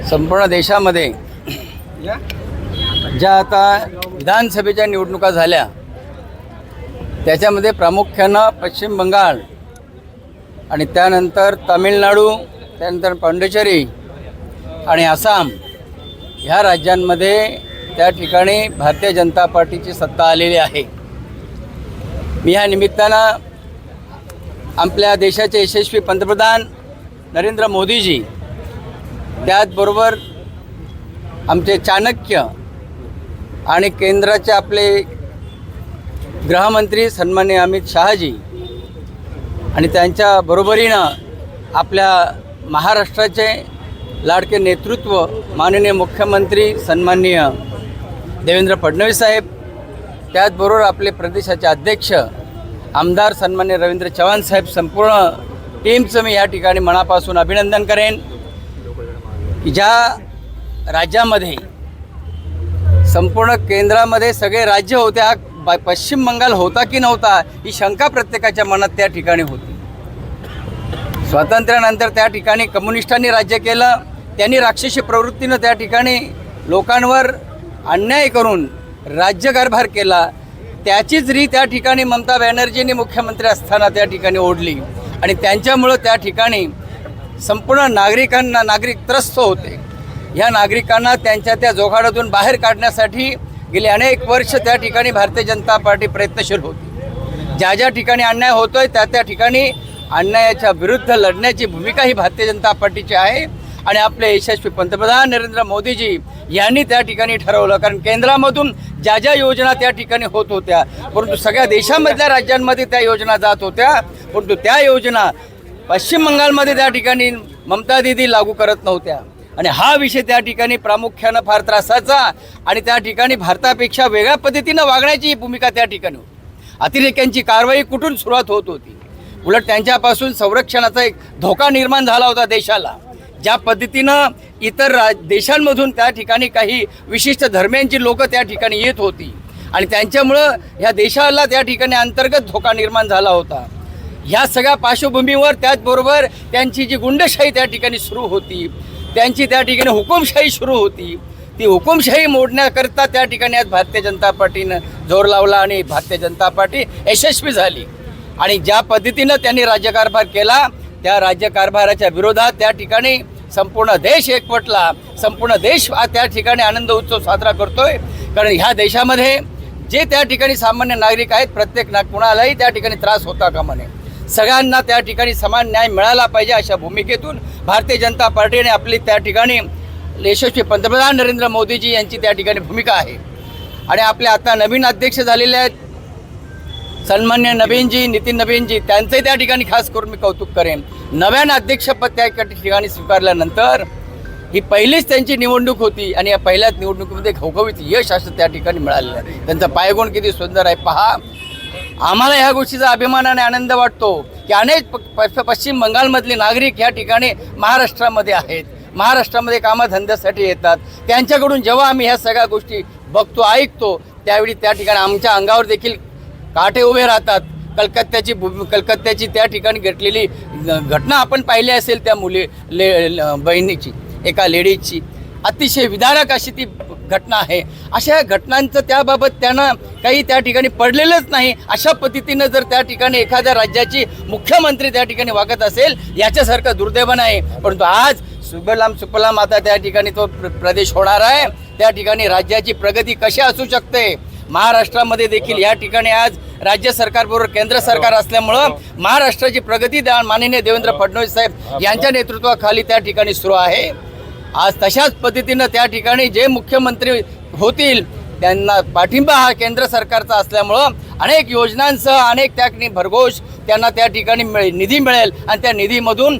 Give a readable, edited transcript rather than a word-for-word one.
संपूर्ण देशामध्ये ज्या आता विधानसभेच्या निवडणुका झाल्या त्याच्यामध्ये प्रामुख्यानं पश्चिम बंगाल आणि त्यानंतर तामिळनाडू, त्यानंतर पांडिचेरी आणि आसाम ह्या राज्यांमध्ये त्या ठिकाणी भारतीय जनता पार्टीची सत्ता आलेली आहे। मी ह्या निमित्तानं आपल्या देशाचे यशस्वी पंतप्रधान नरेंद्र मोदीजी, त्याचबरोबर आमचे चाणक्य आणि केंद्राचे आपले गृहमंत्री सन्माननीय अमित शहाजी आणि त्यांच्या बरोबरीनं आपल्या महाराष्ट्राचे लाडके नेतृत्व माननीय मुख्यमंत्री सन्माननीय देवेंद्र फडणवीस साहेब, त्याचबरोबर आपले प्रदेशाचे अध्यक्ष आमदार सन्माननीय रवींद्र चव्हाण साहेब, संपूर्ण टीमचं मी या ठिकाणी मनापासून अभिनंदन करेन की ज्या राज्यामध्ये संपूर्ण केंद्रामध्ये सगळे राज्य होते, हा पश्चिम बंगाल होता की नव्हता ही शंका प्रत्येकाच्या मनात त्या ठिकाणी होती। स्वातंत्र्यानंतर त्या ठिकाणी कम्युनिस्टांनी राज्य केलं, त्यांनी राक्षसी प्रवृत्तीनं त्या ठिकाणी लोकांवर अन्याय करून राज्यकारभार केला। त्याचीच रीत त्या ठिकाणी ममता बॅनर्जींनी मुख्यमंत्री असताना त्या ठिकाणी ओढली आणि त्यांच्यामुळं त्या ठिकाणी संपूर्ण नागरिक त्रस्त होते। ह्या नागरिकांना त्यांच्या त्या जोखाडातून बाहेर काढण्यासाठी गेली अनेक वर्ष त्या ठिकाणी भारतीय जनता पार्टी प्रयत्नशील होती। ज्या ज्या ठिकाणी अन्याय होतोय त्या ठिकाणी अन्यायाच्या विरुद्ध लढण्याची भूमिका ही भारतीय जनता पार्टीची आहे आणि आपले यशस्वी पंतप्रधान नरेंद्र मोदीजी यांनी त्या ठिकाणी ठरवलं, कारण केंद्रामधून ज्या ज्या योजना त्या ठिकाणी होत होत्या, परंतु सगळ्या देशामधल्या राज्यांमध्ये त्या योजना जात होत्या, परंतु त्या योजना पश्चिम बंगालमध्ये त्या ठिकाणी ममता दीदी लागू करत नव्हत्या आणि हा विषय त्या ठिकाणी प्रामुख्यानं फार त्रासाचा आणि त्या ठिकाणी भारतापेक्षा वेगळ्या पद्धतीनं वागण्याची भूमिका त्या ठिकाणी होती। अतिरेक्यांची कारवाई कुठून सुरुवात होत होती, उलट त्यांच्यापासून संरक्षणाचा एक धोका निर्माण झाला होता देशाला। ज्या पद्धतीनं इतर देशांमधून त्या ठिकाणी काही विशिष्ट धर्मांची लोकं त्या ठिकाणी येत होती आणि त्यांच्यामुळं ह्या देशाला त्या ठिकाणी अंतर्गत धोका निर्माण झाला होता। ह्या सगळ्या पार्श्वभूमीवर त्याचबरोबर त्यांची जी गुंडशाही त्या ठिकाणी सुरू होती, त्यांची त्या ठिकाणी हुकुमशाही सुरू होती, ती हुकुमशाही मोडण्याकरता त्या ठिकाणी आज भारतीय जनता पार्टीनं जोर लावला आणि भारतीय जनता पार्टी यशस्वी झाली आणि ज्या पद्धतीनं त्यांनी राज्यकारभार केला त्या राज्यकारभाराच्या विरोधात त्या ठिकाणी संपूर्ण देश एकवटला, संपूर्ण देश त्या ठिकाणी आनंद उत्सव साजरा करतोय। कारण ह्या देशामध्ये जे त्या ठिकाणी सामान्य नागरिक आहेत, प्रत्येक कुणालाही त्या ठिकाणी त्रास होता कामा नये, सगळ्यांना त्या ठिकाणी समान न्याय मिळाला पाहिजे अशा भूमिकेतून भारतीय जनता पार्टीने आपली त्या ठिकाणी यशस्वी पंतप्रधान नरेंद्र मोदीजी यांची त्या ठिकाणी भूमिका आहे आणि आपले आता नवीन अध्यक्ष झालेले आहेत सन्मान्य नवीनजी, नितीन नवीनजी, त्यांचंही त्या ठिकाणी खास करून मी कौतुक करेन। नव्यानं अध्यक्षपद त्या ठिकाणी स्वीकारल्यानंतर ही पहिलीच त्यांची निवडणूक होती आणि या पहिल्याच निवडणुकीमध्ये घवघवीत यश असं त्या ठिकाणी मिळालेलं आहे। त्यांचा पायगुण किती सुंदर आहे पहा। आम्हाला ह्या गोष्टीचा अभिमान आणि आनंद वाटतो की अनेक पश्चिम बंगालमधले नागरिक ह्या ठिकाणी महाराष्ट्रामध्ये आहेत, महाराष्ट्रामध्ये कामधंद्यासाठी येतात। त्यांच्याकडून जेव्हा आम्ही ह्या सगळ्या गोष्टी बघतो, ऐकतो, त्यावेळी त्या ठिकाणी आमच्या अंगावर देखील काटे उभे राहतात। कलकत्त्याची त्या ठिकाणी घडलेली घटना आपण पाहिली असेल, त्या बहिणीची, एका लेडीजची अतिशय विदारक अशी ती घटना आहे। अशा घटनांचं त्याबाबत त्यांना काही त्या ठिकाणी पडलेलंच नाही। अशा पद्धतीनं जर त्या ठिकाणी एखाद्या राज्याची मुख्यमंत्री त्या ठिकाणी वागत असेल याच्यासारखं दुर्दैव नाही। परंतु आज सुबलाम सुफलाम आता त्या ठिकाणी तो प्रदेश होणार आहे। त्या ठिकाणी राज्याची प्रगती कशी असू शकते, महाराष्ट्रामध्ये देखील या ठिकाणी आज राज्य सरकारबरोबर केंद्र सरकार असल्यामुळं महाराष्ट्राची प्रगती माननीय देवेंद्र फडणवीस साहेब यांच्या नेतृत्वाखाली त्या ठिकाणी सुरू आहे। आज तशाच पद्धतीनं त्या ठिकाणी जे मुख्यमंत्री होतील त्यांना पाठिंबा हा केंद्र सरकारचा असल्यामुळं अनेक योजनांसह अनेक त्या भरघोष त्यांना त्या ठिकाणी निधी मिळेल आणि त्या निधीमधून